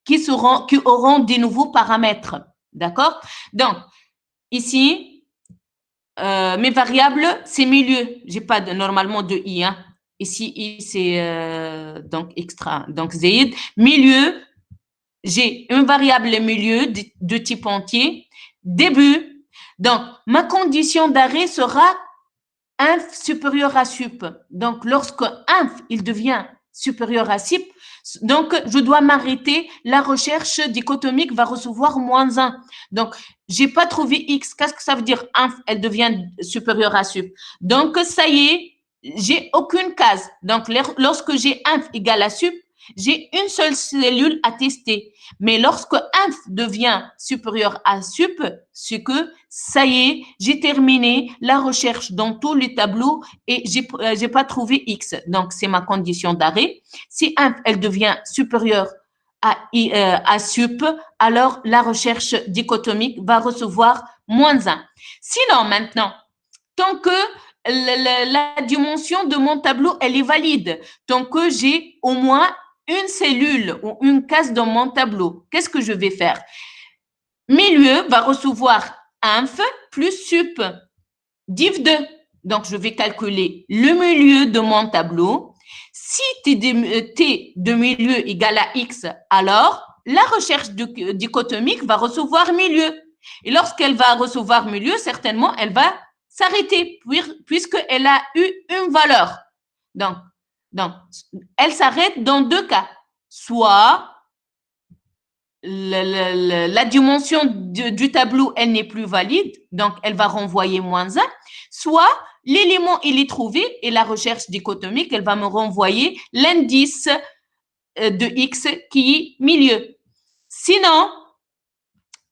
qui auront des nouveaux paramètres. D'accord? Donc, ici, mes variables, c'est milieu. Je n'ai pas normalement de i. Hein. Ici, i, c'est donc extra. Donc, z. Milieu, j'ai une variable milieu de type entier. Début. Donc, ma condition d'arrêt sera inf supérieur à sup. Donc, lorsque inf, il devient supérieur à sup, donc je dois m'arrêter. La recherche dichotomique va recevoir -1. Donc, j'ai pas trouvé x. Qu'est-ce que ça veut dire? Inf, elle devient supérieure à sup. Donc, ça y est, j'ai aucune case. Donc, lorsque j'ai inf égale à sup, j'ai une seule cellule à tester. Mais lorsque inf devient supérieur à sup, c'est que ça y est, j'ai terminé la recherche dans tous les tableaux et j'ai pas trouvé x. Donc, c'est ma condition d'arrêt. Si inf, elle devient supérieure à sup, alors la recherche dichotomique va recevoir -1. Sinon, maintenant, tant que la dimension de mon tableau, elle est valide, tant que j'ai au moins une cellule ou une case dans mon tableau, qu'est-ce que je vais faire? milieu va recevoir inf plus sup div 2. Donc, je vais calculer le milieu de mon tableau. Si t de milieu égale à x, alors la recherche dichotomique va recevoir milieu. Et lorsqu'elle va recevoir milieu, certainement, elle va s'arrêter puisqu'elle a eu une valeur. Donc, elle s'arrête dans deux cas. Soit la dimension du tableau, elle n'est plus valide, donc elle va renvoyer moins 1, soit l'élément, il est trouvé et la recherche dichotomique, elle va me renvoyer l'indice de x qui est milieu. Sinon,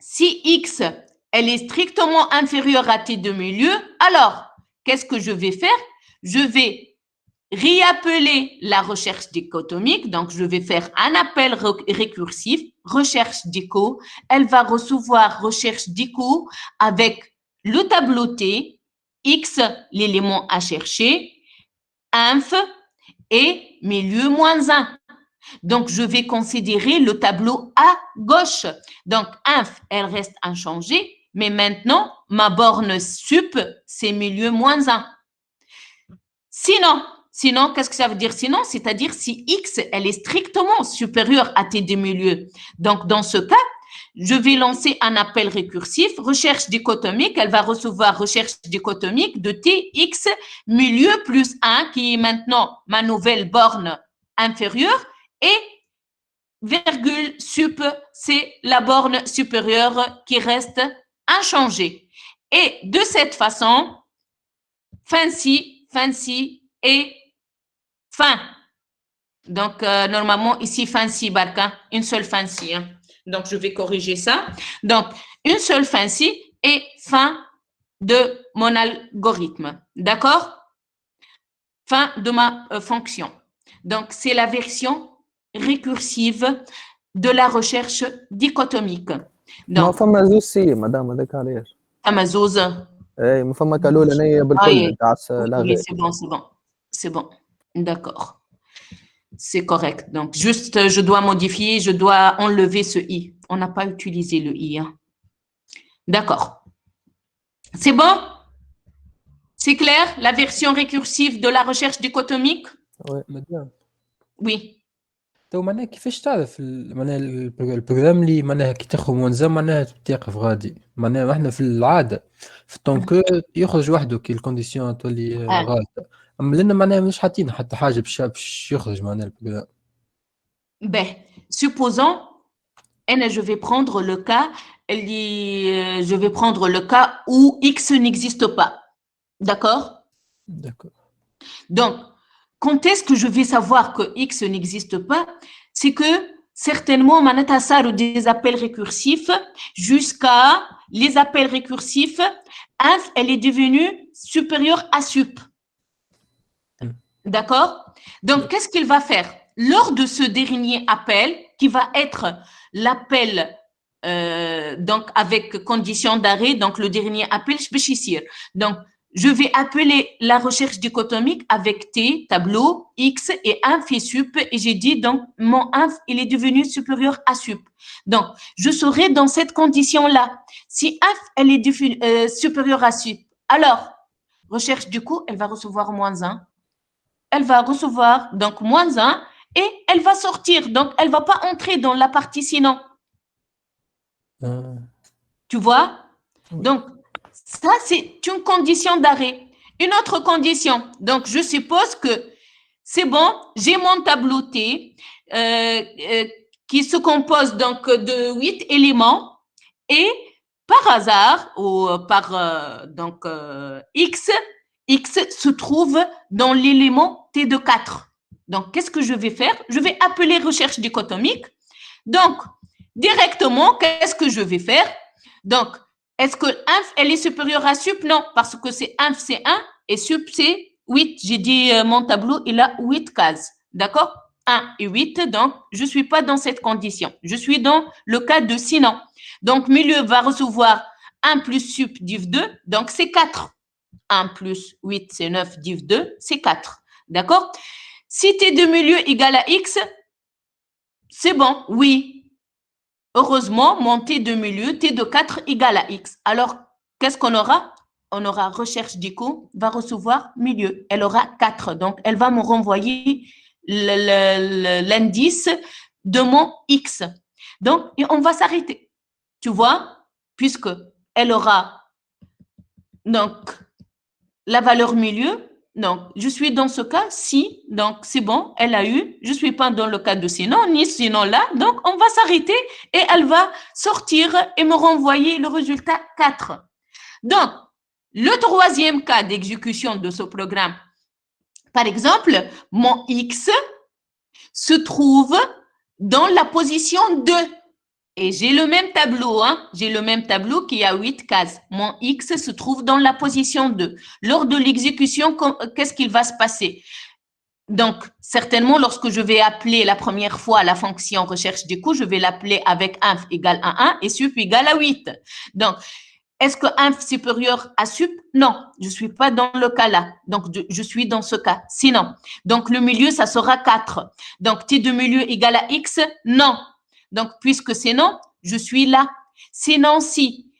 si x, elle est strictement inférieure à t de milieu, alors, qu'est-ce que je vais faire? Je vais réappeler la recherche dichotomique, donc je vais faire un appel récursif, recherche dicho, elle va recevoir recherche dicho avec le tableau T, X, l'élément à chercher, inf et milieu moins 1. Donc, je vais considérer le tableau à gauche. Donc, inf, elle reste inchangée, mais maintenant, ma borne sup, c'est milieu moins 1. Sinon, qu'est-ce que ça veut dire sinon? C'est-à-dire si x, elle est strictement supérieure à t de milieu. Donc, dans ce cas, je vais lancer un appel récursif, recherche dichotomique, elle va recevoir recherche dichotomique de tx milieu plus 1, qui est maintenant ma nouvelle borne inférieure, et virgule sup, c'est la borne supérieure qui reste inchangée. Et de cette façon, fin ci et fin. Donc, normalement, ici, fin ci, Barca, une seule fin ci. Hein. Donc, je vais corriger ça. Donc, une seule fin ci et fin de mon algorithme. D'accord? Fin de ma fonction. Donc, c'est la version récursive de la recherche dichotomique. ما فما زوز سي مدام هذاك علاش Amazoz. اي ما فما كالولانية بالكل تاع Oui, c'est bon. D'accord. C'est correct. Donc, juste, je dois modifier, je dois enlever ce i. On n'a pas utilisé le i. Hein. D'accord. C'est bon? C'est clair? La version récursive de la recherche dichotomique? مدام Oui. تو معناها كيفاش تعرف معناها البروغرام اللي معناها كي تاخذ منظم معناها تقف غادي معناها احنا في العاده في الطونكور يخرج وحده كي الكونديسيون تولي غالطه اما لنا معناها مش حاطين حتى حاجه باش يخرج معناها البروغرام. Ben, supposons, je vais prendre le cas où x n'existe pas. D'accord? D'accord. Donc, quand est-ce que je vais savoir que x n'existe pas? C'est que certainement, on a des appels récursifs jusqu'à les appels récursifs, inf, elle est devenue supérieure à sup. D'accord? Donc, qu'est-ce qu'il va faire? Lors de ce dernier appel, qui va être l'appel donc avec condition d'arrêt, donc le dernier appel, donc, je vais appeler la recherche dichotomique avec T, tableau, X et inf et sup. Et j'ai dit, donc, mon inf, il est devenu supérieur à sup. Donc, je serai dans cette condition-là. Si inf, elle est supérieure à sup, alors, recherche du coup, elle va recevoir moins 1. Elle va recevoir, donc, moins 1 et elle va sortir. Donc, elle ne va pas entrer dans la partie sinon. Tu vois? Donc, ça, c'est une condition d'arrêt. Une autre condition, donc je suppose que c'est bon, j'ai mon tableau T qui se compose donc de 8 éléments et par hasard ou par X se trouve dans l'élément T de 4. Donc, qu'est-ce que je vais faire? Je vais appeler recherche dichotomique. Donc, directement, qu'est-ce que je vais faire? Donc, est-ce que inf, elle est supérieure à sup? Non, parce que c'est inf, c'est 1 et sup, c'est 8. J'ai dit mon tableau, il a 8 cases. D'accord? 1 et 8, donc je ne suis pas dans cette condition. Je suis dans le cas de sinon. Donc, milieu va recevoir 1 plus sup div 2, donc c'est 4. 1 plus 8, c'est 9, div 2, c'est 4. D'accord? Si t de milieu égale à x, c'est bon, oui. Heureusement, mon T de milieu, T de 4 égale à X. Alors, qu'est-ce qu'on aura? On aura recherche d'écho, va recevoir milieu. Elle aura 4. Donc, elle va me renvoyer l'indice de mon X. Donc, et on va s'arrêter. Tu vois? Puisque elle aura donc la valeur milieu. Donc, je suis dans ce cas, si, donc c'est bon, elle a eu. Je ne suis pas dans le cas de sinon, ni sinon là. Donc, on va s'arrêter et elle va sortir et me renvoyer le résultat 4. Donc, le troisième cas d'exécution de ce programme, par exemple, mon X se trouve dans la position 2. Et j'ai le même tableau, hein? J'ai le même tableau qui a 8 cases. Mon X se trouve dans la position 2. Lors de l'exécution, qu'est-ce qu'il va se passer? Donc, certainement, lorsque je vais appeler la première fois la fonction recherche des coûts, je vais l'appeler avec inf égale à 1 et sup égale à 8. Donc, est-ce que inf supérieur à sup? Non, je ne suis pas dans le cas là. Donc, je suis dans ce cas. Sinon, donc le milieu, ça sera 4. Donc, t de milieu égale à x? Non. Donc, puisque c'est non, je suis là. Sinon, si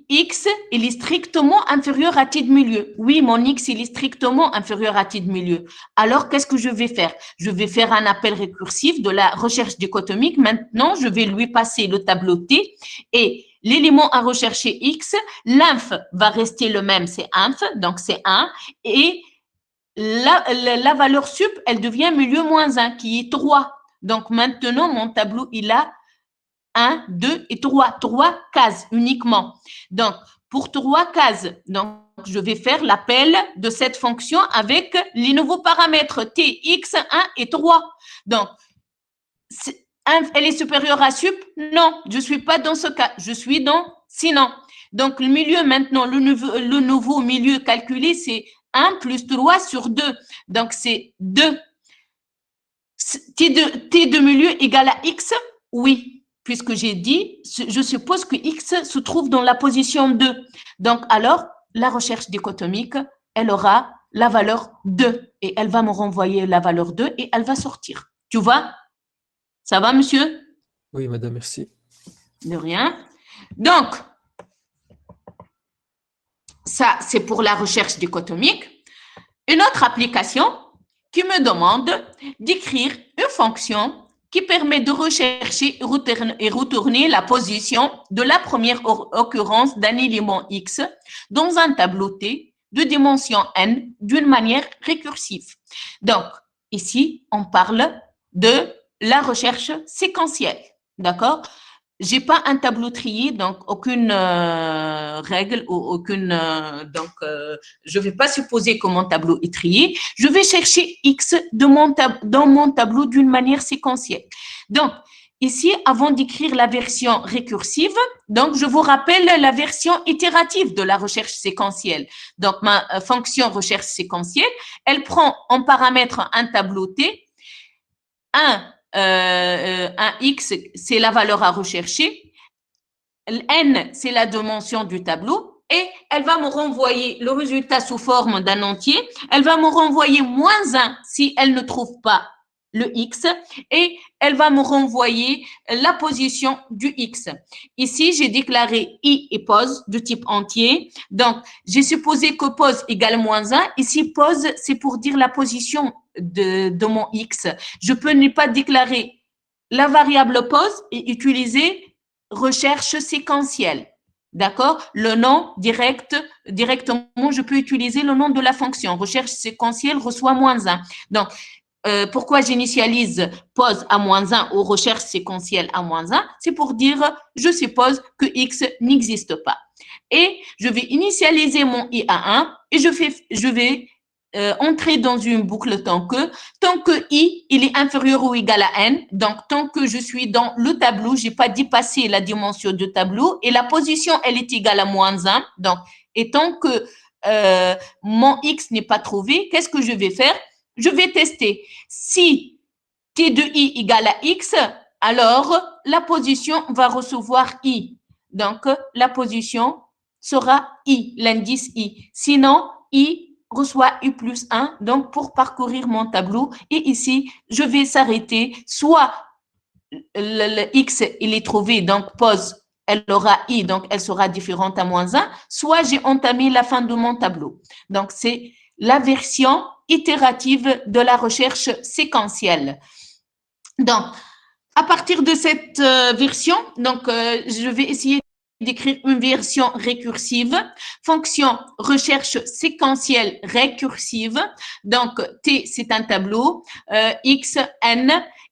x, il est strictement inférieur à t de milieu. Oui, mon x, il est strictement inférieur à t de milieu. Alors, qu'est-ce que je vais faire? Je vais faire un appel récursif de la recherche dichotomique. Maintenant, je vais lui passer le tableau t et l'élément à rechercher x, l'inf va rester le même, c'est inf, donc c'est 1. Et la valeur sup, elle devient milieu moins 1, qui est 3. Donc, maintenant, mon tableau, il a 1, 2 et 3. 3 cases uniquement. Donc, pour 3 cases, donc, je vais faire l'appel de cette fonction avec les nouveaux paramètres t, x, 1 et 3. Donc, elle est supérieure à sup? Non, je ne suis pas dans ce cas. Je suis dans sinon. Donc, le milieu maintenant, le nouveau milieu calculé, c'est 1 plus 3 sur 2. Donc, c'est 2. T de milieu égale à x? Oui, puisque j'ai dit, je suppose que x se trouve dans la position 2. Donc, alors, la recherche dichotomique, elle aura la valeur 2 et elle va me renvoyer la valeur 2 et elle va sortir. Tu vois? Ça va, monsieur? Oui, madame, merci. De rien. Donc, ça, c'est pour la recherche dichotomique. Une autre application qui me demande d'écrire une fonction qui permet de rechercher et retourner la position de la première occurrence d'un élément X dans un tableau T de dimension n d'une manière récursive. Donc, ici, on parle de la recherche séquentielle. D'accord? J'ai pas un tableau trié, donc aucune règle ou aucune. Je vais pas supposer que mon tableau est trié. Je vais chercher X dans mon tableau d'une manière séquentielle. Donc, ici, avant d'écrire la version récursive, donc je vous rappelle la version itérative de la recherche séquentielle. Donc, ma fonction recherche séquentielle, elle prend en paramètre un tableau T, un X, c'est la valeur à rechercher. N, c'est la dimension du tableau. Et elle va me renvoyer le résultat sous forme d'un entier. Elle va me renvoyer moins 1 si elle ne trouve pas le X. Et elle va me renvoyer la position du X. Ici, j'ai déclaré I et pose de type entier. Donc, j'ai supposé que pose égale moins 1. Ici, pose, c'est pour dire la position de mon X. Je peux ne pas déclarer la variable pose et utiliser recherche séquentielle. D'accord? Le nom directement, je peux utiliser le nom de la fonction. Recherche séquentielle reçoit moins 1. Donc, pourquoi j'initialise pose à moins 1 ou recherche séquentielle à moins 1? C'est pour dire, je suppose que X n'existe pas. Et je vais initialiser mon I à 1 et je vais entrer dans une boucle tant que I, il est inférieur ou égal à N, donc tant que je suis dans le tableau, j'ai pas dépassé la dimension du tableau et la position, elle est égale à moins 1, donc, et tant que mon X n'est pas trouvé, qu'est-ce que je vais faire? Je vais tester. Si T de I égale à X, alors la position va recevoir I. Donc, la position sera I, l'indice I. Sinon, I reçoit I plus 1, donc pour parcourir mon tableau. Et ici, je vais s'arrêter soit le X, il est trouvé, donc pause, elle aura I, donc elle sera différente à -1, soit j'ai entamé la fin de mon tableau. Donc, c'est la version itérative de la recherche séquentielle. Donc, à partir de cette version, donc, je vais essayer d'écrire une version récursive, fonction recherche séquentielle récursive. Donc, T, c'est un tableau, X, N,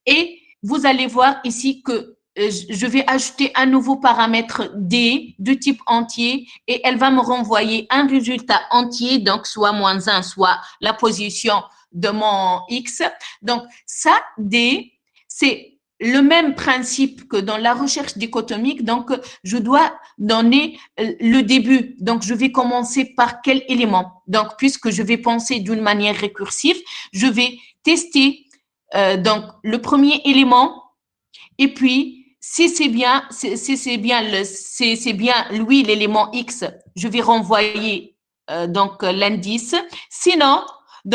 et vous allez voir ici que je vais ajouter un nouveau paramètre D de type entier et elle va me renvoyer un résultat entier, donc soit -1, soit la position de mon X. Donc, ça, D, c'est le même principe que dans la recherche dichotomique. Donc, je dois donner le début. Donc, je vais commencer par quel élément? Donc, puisque je vais penser d'une manière récursive, je vais tester donc le premier élément et puis si c'est bien lui l'élément X, je vais renvoyer donc l'indice. Sinon,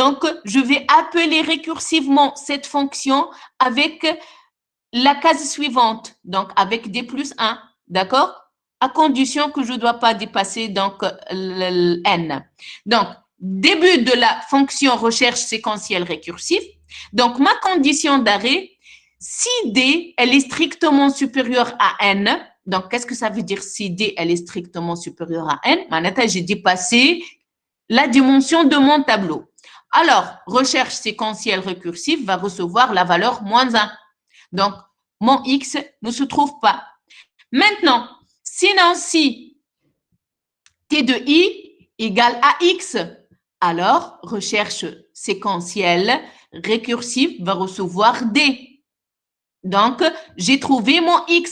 donc je vais appeler récursivement cette fonction avec la case suivante, donc avec D plus 1, d'accord? À condition que je ne dois pas dépasser donc le N. Donc, début de la fonction recherche séquentielle récursive. Donc, ma condition d'arrêt, si D, elle est strictement supérieure à N, donc qu'est-ce que ça veut dire si D, elle est strictement supérieure à N? Maintenant, j'ai dépassé la dimension de mon tableau. Alors, recherche séquentielle récursive va recevoir la valeur -1. Donc, mon X ne se trouve pas. Maintenant, sinon, si T de I égale à X, alors recherche séquentielle récursive va recevoir D. Donc, j'ai trouvé mon X.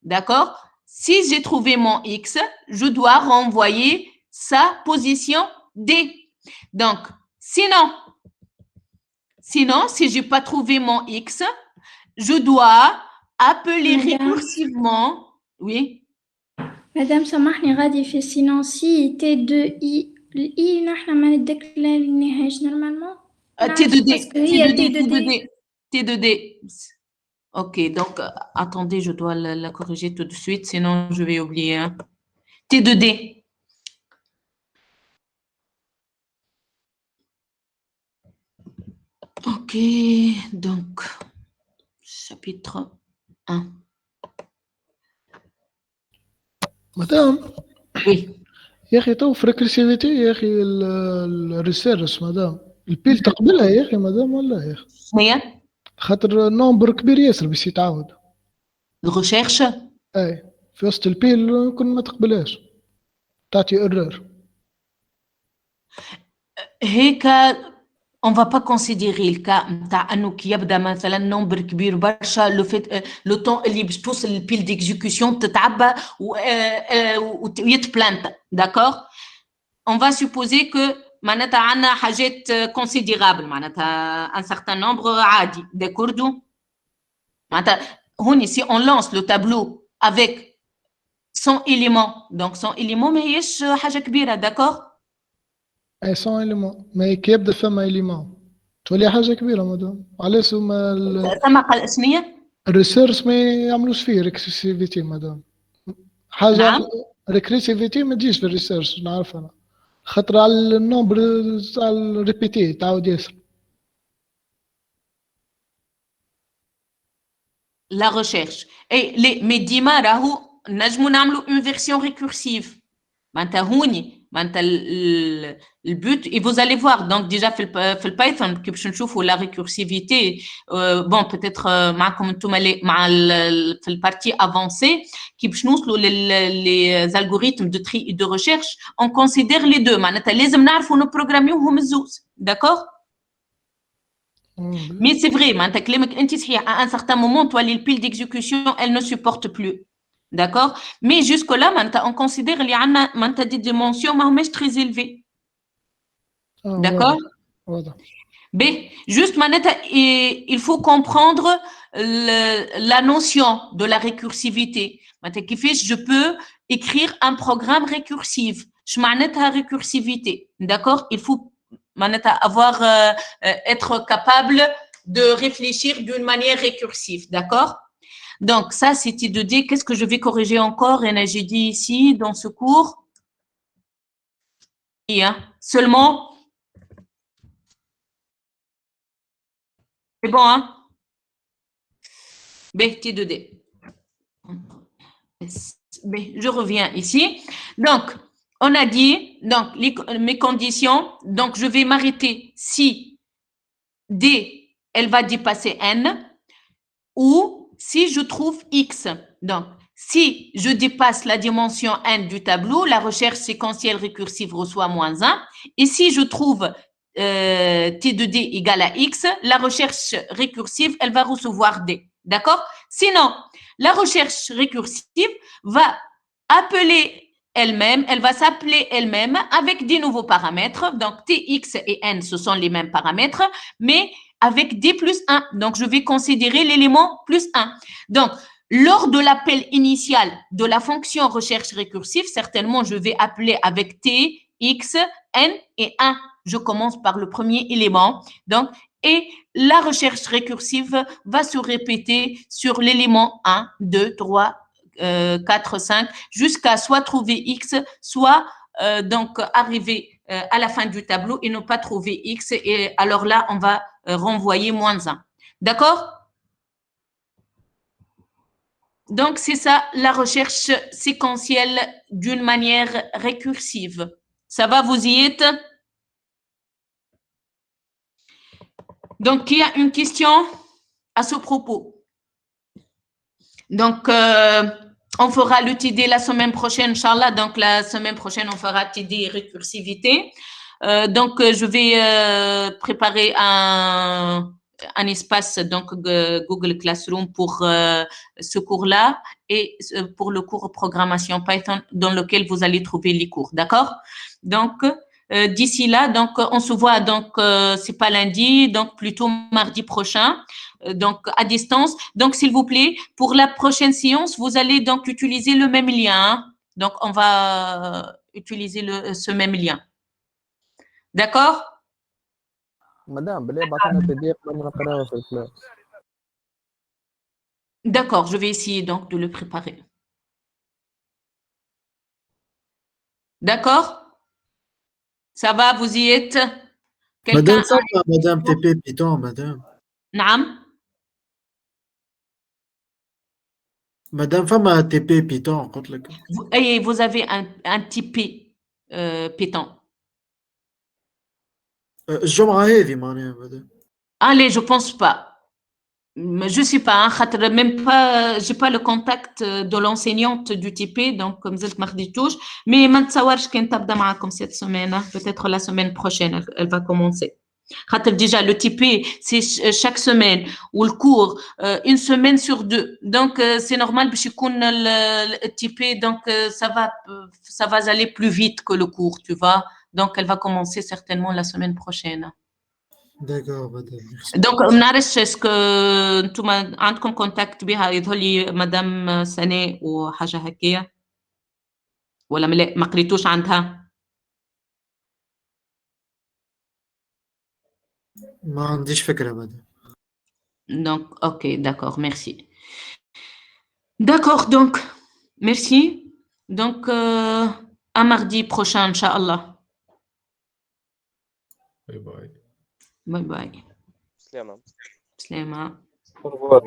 D'accord? Si j'ai trouvé mon X, je dois renvoyer sa position D. Donc, sinon, si je n'ai pas trouvé mon X, je dois appeler récursivement. Oui. Madame سامحني غادي في sinon si T2I I نحن ما نديكلارينيهاش normalement. T2D. Ok, donc attendez, je dois la corriger tout de suite, sinon je vais oublier. Hein. T2D. Ok, donc chapitre 1. مدام Oui. يا اخي تو في ريكرسيفيتي يا اخي الريسيرش مدام البيل تقبلها يا اخي مدام ولا يا اخي هي خاطر نومبر كبير ياسر باش يتعاود الريشيرش اي في وسط البيل كل ما تقبلهاش تعطي ايرور هيك on va pas considérer le cas تاع انه كي يبدا مثلا نمبر كبير برشا لو فيت لو طون اللي باش توصل للبيل ديكزيكسيون تتعبى ويتبلانت داكور on va supposer que معناتها عندنا حاجات considérable معناتها un certain nombre عادي داكوردو معناتها هوني si on lance le tableau avec 100 éléments donc 100 éléments ما هيش حاجه كبيره داكور اي 100 إليمون ما كي يبدا فما إليمون تولي حاجه كبيره مدام علاش هما سما قال اسميه الريسيرش ما يعملوش فيه ريكريسيفيتي مدام حاجه نعم. ريكريسيفيتي ما تجيش في الريسيرش نعرف انا خاطر على النومبر تاع الريبيتي تعاود ياسر la recherche et mais ديما راهو نجموا نعملوا une version récursive معناتها هوني معناتها البوت et vous allez voir donc déjà في البايثون كي باش نشوفوا la récursivité bon peut-être معكم انتم مع في البارتي افونسي كي باش نوصلوا les algorithmes de tri et de recherche on considère les deux معناتها لازم نعرفوا نبروغراميوهم الزوز d'accord mais c'est vrai معناتها كلامك انت صحيح à un certain moment تولي البيل d'exécution elle ne supporte plus d'accord mais jusque là on considère اللي عندنا معناتها des dimensions ما هماش très élevées d'accord واضح B juste معناتها il faut comprendre la notion de la récursivité معناتها كيفاش je peux écrire un programme récursif اش معناتها récursivité d'accord il faut معناتها avoir être capable de réfléchir d'une manière récursive, d'accord? Donc, ça, c'est T2D. Qu'est-ce que je vais corriger encore? Et j'ai dit ici, dans ce cours, seulement, c'est bon, hein? B, T2D. B, je reviens ici. Donc, on a dit, donc, mes conditions, donc, je vais m'arrêter si D, elle va dépasser N, ou si je trouve X. Donc, si je dépasse la dimension N du tableau, la recherche séquentielle récursive reçoit moins 1. Et si je trouve T de D égale à X, la recherche récursive, elle va recevoir D. D'accord? Sinon, la recherche récursive va appeler elle-même, elle va s'appeler elle-même avec des nouveaux paramètres. Donc, Tx et N, ce sont les mêmes paramètres, mais avec D plus 1. Donc, je vais considérer l'élément plus 1. Donc, lors de l'appel initial de la fonction recherche récursive, certainement, je vais appeler avec T, X, N et 1. Je commence par le premier élément. Donc, et la recherche récursive va se répéter sur l'élément 1, 2, 3, 4, 5, jusqu'à soit trouver X, soit donc arriver à la fin du tableau et ne pas trouver X. Et alors là, on va renvoyer moins 1. D'accord? Donc, c'est ça la recherche séquentielle d'une manière récursive. Ça va, vous y êtes? Donc, il y a une question à ce propos. Donc, on fera le TD la semaine prochaine, Inch'Allah. Donc, la semaine prochaine, on fera TD récursivité. Donc, je vais préparer un espace, donc Google Classroom pour ce cours-là et pour le cours programmation Python dans lequel vous allez trouver les cours. D'accord? Donc, d'ici là, donc, on se voit, donc, c'est pas lundi, donc plutôt mardi prochain. Donc, à distance. Donc, s'il vous plaît, pour la prochaine séance, vous allez donc utiliser le même lien. Hein? Donc, on va utiliser ce même lien. D'accord? مدام بالله بعثنا PDF قبل ما نقراوه في الكلاس. D'accord, je vais essayer donc de le préparer. D'accord? Ça va, vous y êtes? Madame Fama, Madame TP Python, Madame. Naam? Madame Fama TP Python, قلت لك. Et vous avez un typé Python. الجمعة هذه معناها مدام. Allez, je pense pas. Je sais pas, hein, même pas, j'ai pas le contact de l'enseignante du TP, donc comme vous êtes mardi touche, mais ما نتصورش كان تبدا معاكم cette semaine, hein, peut-être la semaine prochaine, elle va commencer. Déjà, le TP, c'est chaque semaine, ou le cours, une semaine sur deux. Donc, c'est normal, le TP, donc ça va aller plus vite que le cours, tu vois. Donc, elle va commencer certainement la semaine prochaine. D'accord, Madame. Donc, est-ce que انتم عندكم contact بها يظهر لي مدام سناء وحاجة هكية ولا ما قريتوش عندها؟ ما عنديش فكرة مدام. Donc, ok, d'accord, merci. D'accord, donc, merci. Donc, à mardi prochain, Inch'Allah. Bye bye. Bye bye. سلامة. Slema. Au revoir.